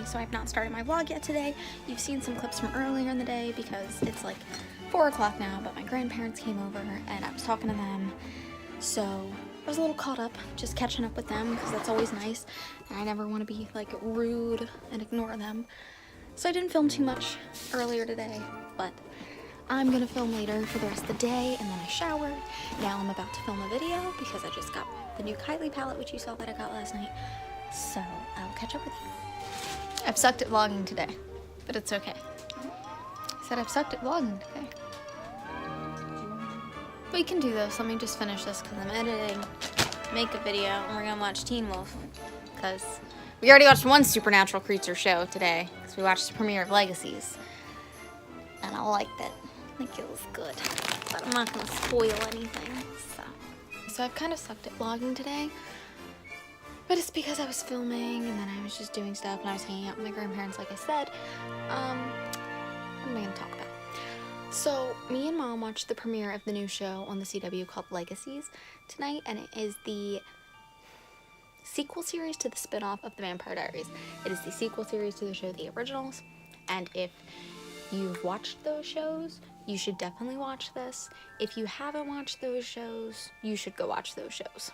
so I've not started my vlog yet today. You've seen some clips from earlier in the day because it's like 4 o'clock now, but my grandparents came over and I was talking to them. So I was a little caught up, just catching up with them because that's always nice. And I never want to be like rude and ignore them. So I didn't film too much earlier today, but I'm gonna film later for the rest of the day, and then I showered. Now I'm about to film a video because I just got the new Kylie palette, which you saw that I got last night. So I'll catch up with you. I've sucked at vlogging today, but it's okay. I said I've sucked at vlogging today. We can do this. Let me just finish this because I'm editing, make a video, and we're gonna watch Teen Wolf because we already watched one supernatural creature show today because we watched the premiere of Legacies, and I liked it. I think it was good, but I'm not gonna spoil anything. So I've kind of sucked at vlogging today, but it's because I was filming and then I was just doing stuff and I was hanging out with my grandparents, like I said. What am I gonna talk about? So me and Mom watched the premiere of the new show on the CW called Legacies tonight, and it is the sequel series to the spin-off of The Vampire Diaries. It is the sequel series to the show The Originals, and if you've watched those shows, you should definitely watch this. If you haven't watched those shows, you should go watch those shows.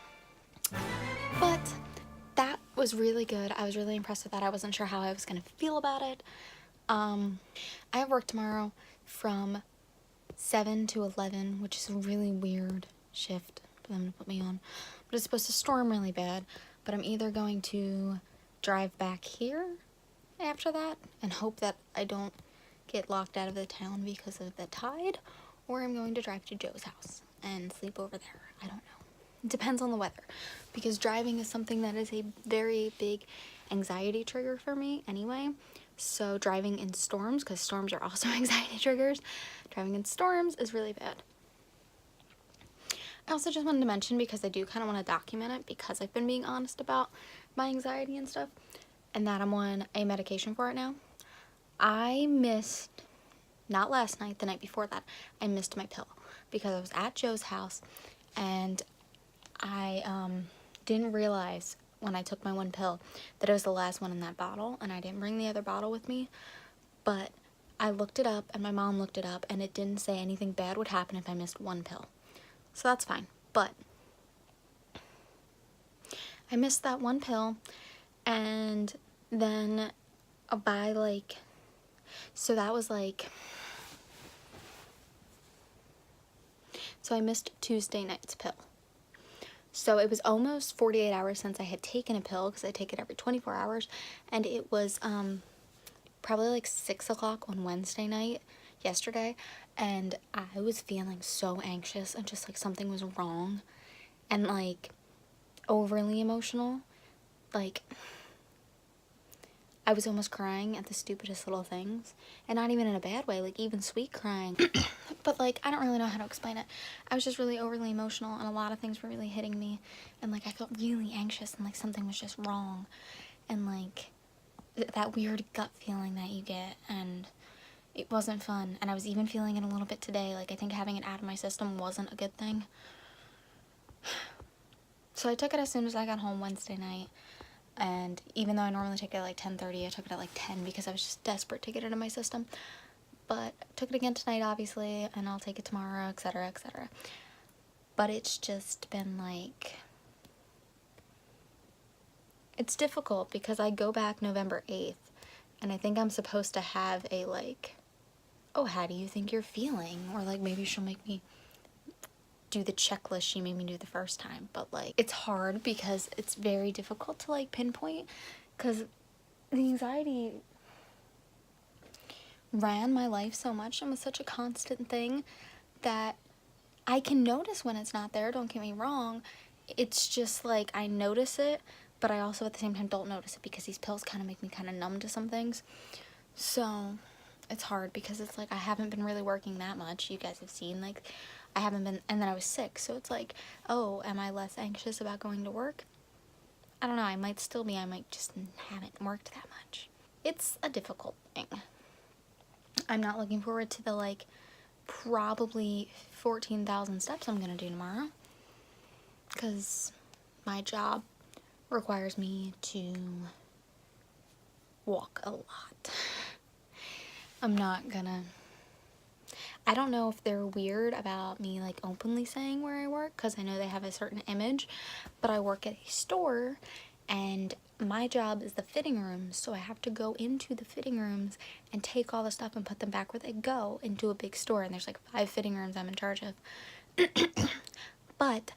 But that was really good. I was really impressed with that. I wasn't sure how I was gonna feel about it. I have work tomorrow from 7 to 11, which is a really weird shift for them to put me on. But it's supposed to storm really bad. But I'm either going to drive back here after that and hope that I don't get locked out of the town because of the tide, or I'm going to drive to Joe's house and sleep over there. I don't know. It depends on the weather, because driving is something that is a very big anxiety trigger for me anyway. So driving in storms, because storms are also anxiety triggers, driving in storms is really bad. I also just wanted to mention, because I do kind of want to document it, because I've been being honest about my anxiety and stuff, and that I'm on a medication for it now. I missed, not last night, the night before that, I missed my pill because I was at Joe's house and I didn't realize when I took my one pill that it was the last one in that bottle, and I didn't bring the other bottle with me, but I looked it up and my mom looked it up and it didn't say anything bad would happen if I missed one pill. So that's fine, but I missed that one pill, and then by like, so that was like, so I missed Tuesday night's pill. So it was almost 48 hours since I had taken a pill, because I take it every 24 hours, and it was probably like 6 o'clock on Wednesday night, yesterday, and I was feeling so anxious and just like something was wrong and like overly emotional. Like, I was almost crying at the stupidest little things, and not even in a bad way, like even sweet crying. But like, I don't really know how to explain it. I was just really overly emotional, and a lot of things were really hitting me, and like I felt really anxious, and like something was just wrong, and like that weird gut feeling that you get, and it wasn't fun. And I was even feeling it a little bit today. Like, I think having it out of my system wasn't a good thing. So I took it as soon as I got home Wednesday night. And even though I normally take it at like 10:30, I took it at like 10 because I was just desperate to get it out of my system. But I took it again tonight, obviously, and I'll take it tomorrow, etc., etc. But it's just been like, it's difficult because I go back November 8th, and I think I'm supposed to have a like, oh, how do you think you're feeling? Or like, maybe she'll make me do the checklist she made me do the first time. But like, it's hard because it's very difficult to like pinpoint, because the anxiety ran my life so much and was such a constant thing that I can notice when it's not there, don't get me wrong. It's just like, I notice it, but I also at the same time don't notice it, because these pills kind of make me kind of numb to some things. So it's hard because it's like, I haven't been really working that much. You guys have seen, like, I haven't been, and then I was sick, so it's like, oh, am I less anxious about going to work? I don't know, I might still be, I might just haven't worked that much. It's a difficult thing. I'm not looking forward to the, like, probably 14,000 steps I'm gonna do tomorrow, because my job requires me to walk a lot. I'm not gonna, I don't know if they're weird about me like openly saying where I work, because I know they have a certain image, but I work at a store and my job is the fitting rooms, so I have to go into the fitting rooms and take all the stuff and put them back where they go into a big store, and there's like 5 fitting rooms I'm in charge of. But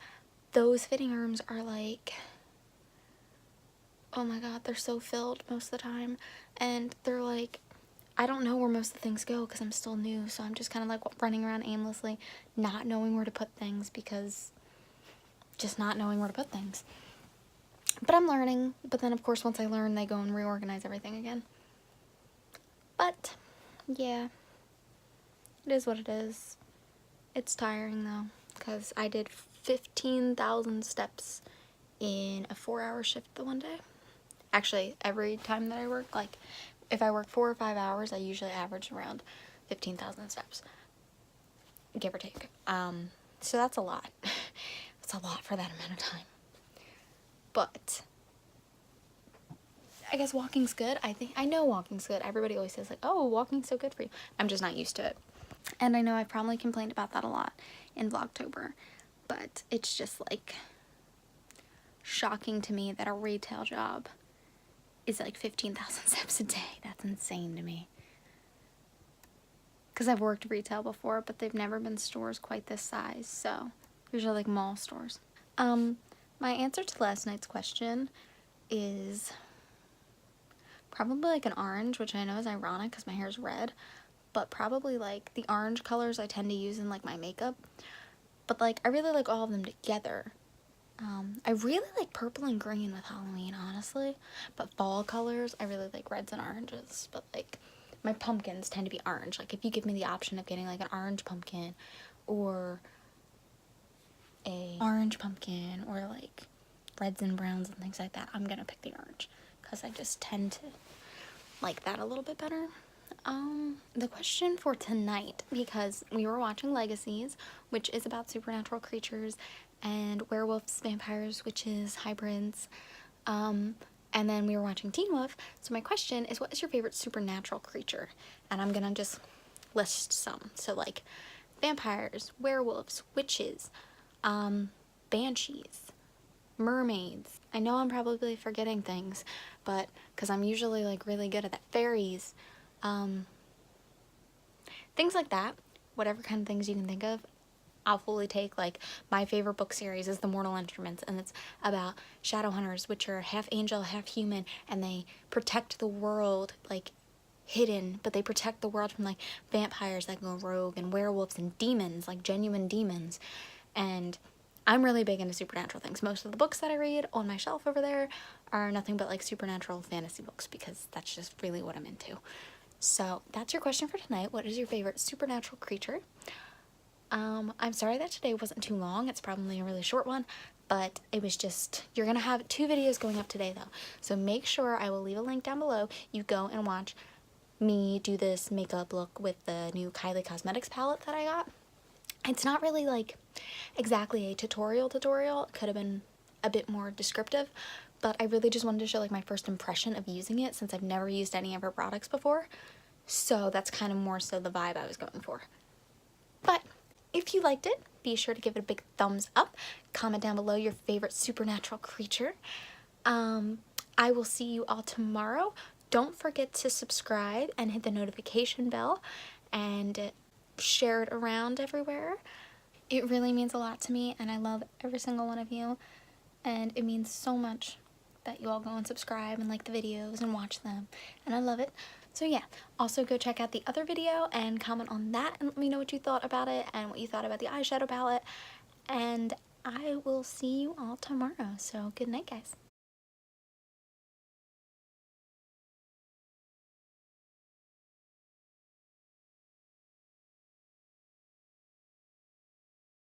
those fitting rooms are like, oh my god, they're so filled most of the time, and they're like, I don't know where most of the things go because I'm still new, so I'm just kind of like running around aimlessly, not knowing where to put things, because just not knowing where to put things. But I'm learning, but then of course once I learn, they go and reorganize everything again. But yeah, it is what it is. It's tiring though, because I did 15,000 steps in a 4-hour shift the one day. Actually, every time that I work, like if I work 4 or 5 hours, I usually average around 15,000 steps, give or take. So that's a lot. That's a lot for that amount of time. But I guess walking's good. I know walking's good. Everybody always says like, oh, walking's so good for you. I'm just not used to it. And I know I've probably complained about that a lot in Vlogtober, but it's just like shocking to me that a retail job is like 15,000 steps a day. That's insane to me. Because I've worked retail before, but they've never been stores quite this size, so usually like mall stores. My answer to last night's question is probably like an orange, which I know is ironic because my hair's red, but probably like the orange colors I tend to use in like my makeup, but like I really like all of them together. I really like purple and green with Halloween, honestly, but fall colors, I really like reds and oranges, but like my pumpkins tend to be orange. Like if you give me the option of getting like an orange pumpkin or a orange pumpkin or like reds and browns and things like that, I'm gonna pick the orange because I just tend to like that a little bit better. The question for tonight, because we were watching Legacies, which is about supernatural creatures and werewolves, vampires, witches, hybrids, and then we were watching Teen Wolf. So my question is, what is your favorite supernatural creature? And I'm gonna just list some. So like vampires, werewolves, witches, banshees, mermaids. I know I'm probably forgetting things, but because I'm usually like really good at that. Fairies, things like that. Whatever kind of things you can think of, I'll fully take. Like my favorite book series is The Mortal Instruments, and it's about shadow hunters, which are half angel, half human, and they protect the world, like hidden, but they protect the world from like vampires that go rogue and werewolves and demons, like genuine demons. And I'm really big into supernatural things. Most of the books that I read on my shelf over there are nothing but like supernatural fantasy books, because that's just really what I'm into. So that's your question for tonight. What is your favorite supernatural creature? I'm sorry that today wasn't too long. It's probably a really short one, but it was just, you're gonna have 2 videos going up today though. So make sure, I will leave a link down below, you go and watch me do this makeup look with the new Kylie Cosmetics palette that I got. It's not really like exactly a tutorial. It could have been a bit more descriptive, but I really just wanted to show like my first impression of using it, since I've never used any of her products before. So that's kind of more so the vibe I was going for. But if you liked it, be sure to give it a big thumbs up. Comment down below your favorite supernatural creature. I will see you all tomorrow. Don't forget to subscribe and hit the notification bell and share it around everywhere. It really means a lot to me, and I love every single one of you, and it means so much that you all go and subscribe and like the videos and watch them, and I love it. So yeah, also go check out the other video and comment on that and let me know what you thought about it and what you thought about the eyeshadow palette, and I will see you all tomorrow. So good night, guys.